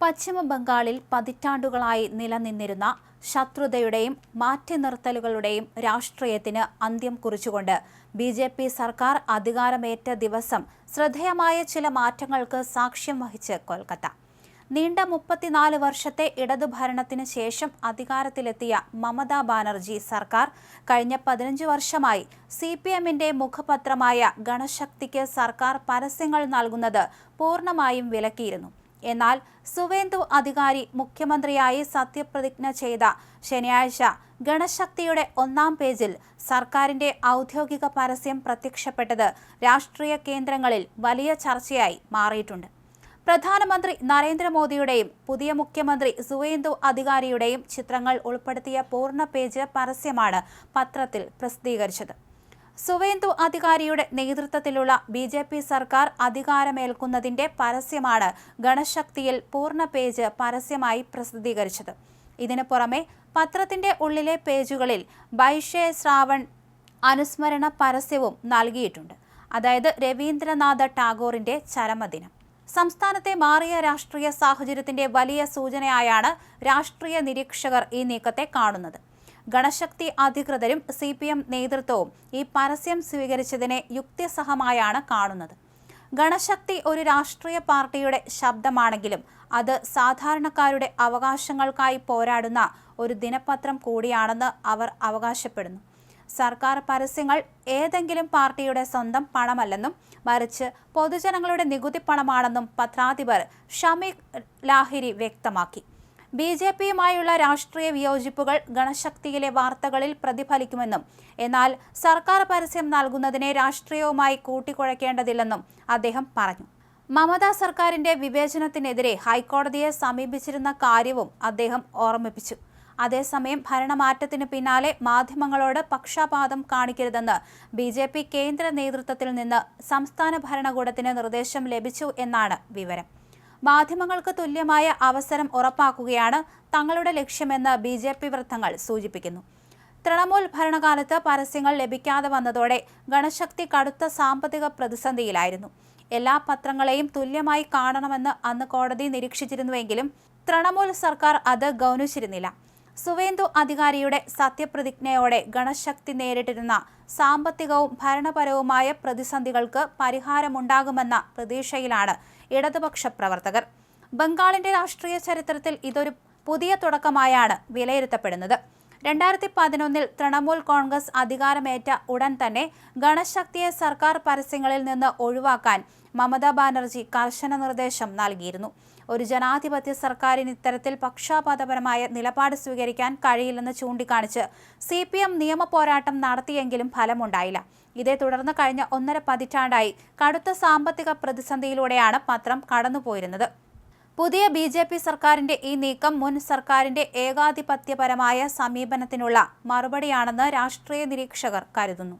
പശ്ചിമ ബംഗാളിൽ പതിറ്റാണ്ടുകളായി നിലനിന്നിരുന്ന ശത്രുതയുടെയും മാറ്റിനിർത്തലുകളുടെയും രാഷ്ട്രീയത്തിന് അന്ത്യം കുറിച്ചുകൊണ്ട് ബി.ജെ.പി. സർക്കാർ അധികാരമേറ്റ ദിവസം ശ്രദ്ധേയമായ ചില മാറ്റങ്ങൾക്ക് സാക്ഷ്യം വഹിച്ച് കൊൽക്കത്ത. നീണ്ട 34 വർഷത്തെ ഇടതുഭരണത്തിന് ശേഷം അധികാരത്തിലെത്തിയ മമതാ ബാനർജി സർക്കാർ കഴിഞ്ഞ 15 വർഷമായി CPMന്റെ മുഖപത്രമായ ഗണശക്തിക്ക് സർക്കാർ പരസ്യങ്ങൾ നൽകുന്നത് പൂർണ്ണമായും വിലക്കിയിരുന്നു. എന്നാൽ സുവേന്ദു അധികാരി മുഖ്യമന്ത്രിയായി സത്യപ്രതിജ്ഞ ചെയ്ത ശനിയാഴ്ച ഗണശക്തിയുടെ 1-ാം പേജിൽ സർക്കാരിന്റെ ഔദ്യോഗിക പരസ്യം പ്രത്യക്ഷപ്പെട്ടത് രാഷ്ട്രീയ കേന്ദ്രങ്ങളിൽ വലിയ ചർച്ചയായി മാറിയിട്ടുണ്ട്. പ്രധാനമന്ത്രി നരേന്ദ്രമോദിയുടെയും പുതിയ മുഖ്യമന്ത്രി സുവേന്ദു അധികാരിയുടെയും ചിത്രങ്ങൾ ഉൾപ്പെടുത്തിയ പൂർണ്ണ പേജ് പരസ്യമാണ് പത്രത്തിൽ പ്രസിദ്ധീകരിച്ചത്. സുവേന്ദു അധികാരിയുടെ നേതൃത്വത്തിലുള്ള ബി.ജെ.പി. സർക്കാർ അധികാരമേൽക്കുന്നതിന്റെ പരസ്യമാണ് ഗണശക്തിയിൽ പൂർണ്ണ പേജ് പരസ്യമായി പ്രസിദ്ധീകരിച്ചത്. ഇതിനു പുറമെ പത്രത്തിന്റെ ഉള്ളിലെ പേജുകളിൽ ബൈഷേ ശ്രാവൺ അനുസ്മരണ പരസ്യവും നൽകിയിട്ടുണ്ട്. അതായത് രവീന്ദ്രനാഥ ടാഗോറിന്റെ ചരമദിനം. സംസ്ഥാനത്തെ മാറിയ രാഷ്ട്രീയ സാഹചര്യത്തിന്റെ വലിയ സൂചനയായാണ് രാഷ്ട്രീയ നിരീക്ഷകർ ഈ നീക്കത്തെ കാണുന്നത്. ഗണശക്തി അധികൃതരും CPM നേതൃത്വവും ഈ പരസ്യം സ്വീകരിച്ചതിനെ യുക്തിസഹമായാണ് കാണുന്നത്. ഗണശക്തി ഒരു രാഷ്ട്രീയ പാർട്ടിയുടെ ശബ്ദമാണെങ്കിലും അത് സാധാരണക്കാരുടെ അവകാശങ്ങൾക്കായി പോരാടുന്ന ഒരു ദിനപത്രം കൂടിയാണെന്ന് അവർ അവകാശപ്പെടുന്നു. സർക്കാർ പരസ്യങ്ങൾ ഏതെങ്കിലും പാർട്ടിയുടെ സ്വന്തം പണമല്ലെന്നും മറിച്ച് പൊതുജനങ്ങളുടെ നികുതി പണമാണെന്നും പത്രാധിപർ ഷമീഖ് ലാഹിരി വ്യക്തമാക്കി. ബി.ജെ.പിയുമായുള്ള രാഷ്ട്രീയ വിയോജിപ്പുകൾ ഗണശക്തിയിലെ വാർത്തകളിൽ പ്രതിഫലിക്കുമെന്നും എന്നാൽ സർക്കാർ പരസ്യം നൽകുന്നതിനെ രാഷ്ട്രീയവുമായി കൂട്ടിക്കുഴയ്ക്കേണ്ടതില്ലെന്നും അദ്ദേഹം പറഞ്ഞു. മമതാ സർക്കാരിന്റെ വിവേചനത്തിനെതിരെ ഹൈക്കോടതിയെ സമീപിച്ചിരുന്ന കാര്യവും അദ്ദേഹം ഓർമ്മിപ്പിച്ചു. അതേസമയം ഭരണമാറ്റത്തിന് പിന്നാലെ മാധ്യമങ്ങളോട് പക്ഷപാതം കാണിക്കരുതെന്ന് ബി.ജെ.പി. കേന്ദ്ര നേതൃത്വത്തിൽ നിന്ന് സംസ്ഥാന ഭരണകൂടത്തിന് നിർദ്ദേശം ലഭിച്ചു എന്നാണ് വിവരം. മാധ്യമങ്ങൾക്ക് തുല്യമായ അവസരം ഉറപ്പാക്കുകയാണ് തങ്ങളുടെ ലക്ഷ്യമെന്ന് ബി.ജെ.പി. വൃത്തങ്ങൾ സൂചിപ്പിക്കുന്നു. തൃണമൂൽ ഭരണകാലത്ത് പരസ്യങ്ങൾ ലഭിക്കാതെ വന്നതോടെ ഗണശക്തി കടുത്ത സാമ്പത്തിക പ്രതിസന്ധിയിലായിരുന്നു. എല്ലാ പത്രങ്ങളെയും തുല്യമായി കാണണമെന്ന് അന്ന് കോടതി നിരീക്ഷിച്ചിരുന്നുവെങ്കിലും തൃണമൂൽ സർക്കാർ അത് ഗൗനിച്ചിരുന്നില്ല. സുവേന്ദു അധികാരിയുടെ സത്യപ്രതിജ്ഞയോടെ ഗണശക്തി നേരിട്ടിരുന്ന സാമ്പത്തികവും ഭരണപരവുമായ പ്രതിസന്ധികൾക്ക് പരിഹാരമുണ്ടാകുമെന്ന പ്രതീക്ഷയിലാണ് ഇടതുപക്ഷ പ്രവർത്തകർ. ബംഗാളിന്റെ രാഷ്ട്രീയ ചരിത്രത്തിൽ ഇതൊരു പുതിയ തുടക്കമായാണ് വിലയിരുത്തപ്പെടുന്നത്. 2011 തൃണമൂൽ കോൺഗ്രസ് അധികാരമേറ്റ ഉടൻ തന്നെ ഗണശക്തിയെ സർക്കാർ പരസ്യങ്ങളിൽ നിന്ന് ഒഴിവാക്കാൻ മമതാ ബാനർജി കർശന നിർദ്ദേശം നൽകിയിരുന്നു. ഒരു ജനാധിപത്യ സർക്കാരിന് ഇത്തരത്തിൽ പക്ഷപാതപരമായ നിലപാട് സ്വീകരിക്കാൻ കഴിയില്ലെന്ന് ചൂണ്ടിക്കാണിച്ച് CPM നിയമ പോരാട്ടം നടത്തിയെങ്കിലും ഫലമുണ്ടായില്ല. ഇതേ തുടർന്ന് കഴിഞ്ഞ 1.5 പതിറ്റാണ്ടായി കടുത്ത സാമ്പത്തിക പ്രതിസന്ധിയിലൂടെയാണ് പത്രം കടന്നുപോയിരുന്നത്. പുതിയ ബി.ജെ.പി. സർക്കാരിന്റെ ഈ നീക്കം മുൻ സർക്കാരിന്റെ ഏകാധിപത്യപരമായ സമീപനത്തിനുള്ള മറുപടിയാണെന്ന് രാഷ്ട്രീയ നിരീക്ഷകർ കരുതുന്നു.